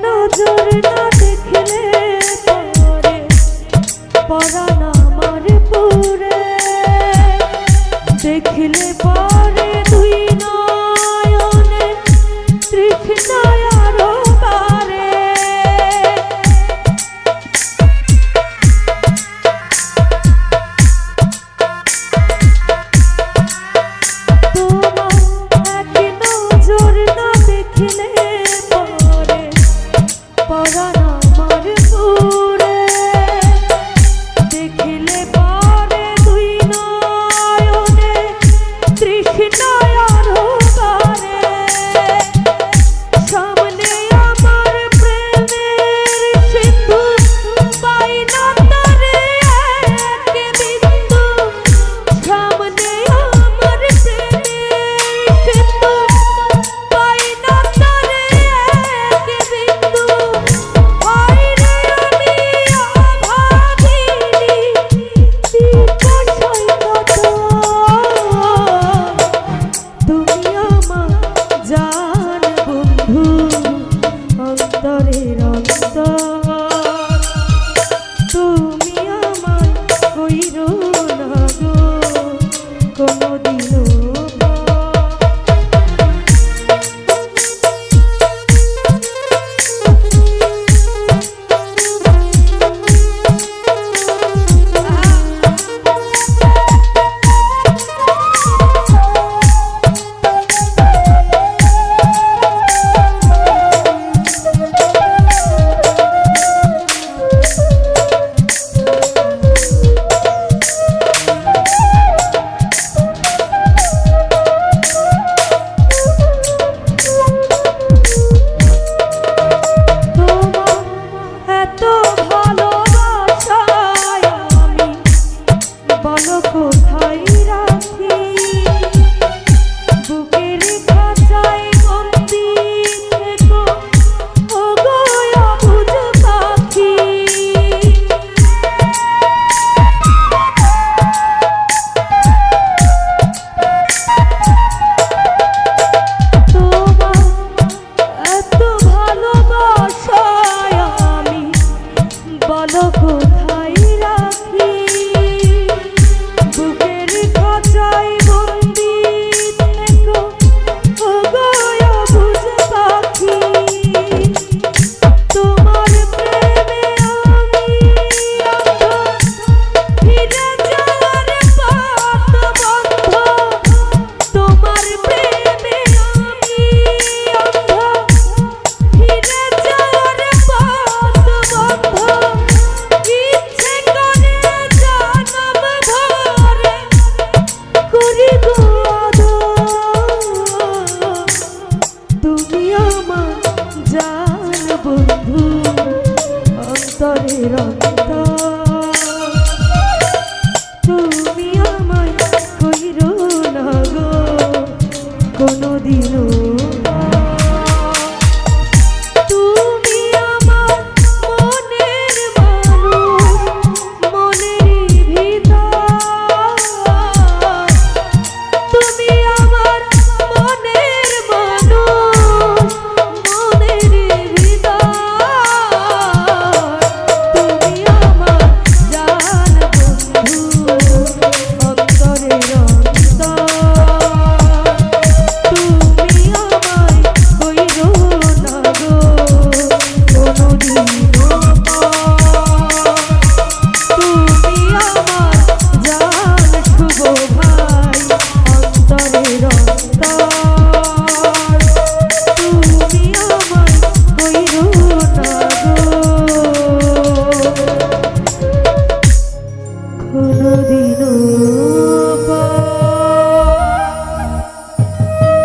নজর না দেখলে পরে পরাণ আমার পুরে, দেখলে পরে দুই নয়নে তৃষ্ণায় আরো বাড়ে। তোমার এক নজর না দেখলে পরে পরাণ আমার পুরে, দেখলে পরে দুই নয়নে তৃষ্ণায় আরো বাড়ে। সামনে আমার প্রেমের সিন্ধু, পাই না তারে এক বিন্দু। সামনে আমার প্রেমের সিন্ধু, পাই না তারে এক বিন্দু। হায় রে আমি অভাগিনী, বিকাশই কত। তুমি আমার জান বন্ধু, অন্তরের অন্তর। তুমি আমার কইরো না গো কোনদিনও কোথায় রাখি, বুকের খাঁচায় বন্দি থেকো ওগো অবুঝ পাখি। তোমার এত ভালোবাসায় আমি বলো কোথায় রাখি, বুকের খাঁচায় বন্দি থেকো ওগো অবুঝ পাখি। তোমার প্রেমে আমি অন্ধ, ফিরে যাওয়ার পথ বন্ধ। তোমার প্রেমে আমি অন্ধ, ফিরে যাওয়ার পথ বন্ধ। ইচ্ছে করে জানব ভরে করি গো আদর। তুমি আমার জান বন্ধু, অন্তরের অন্তর।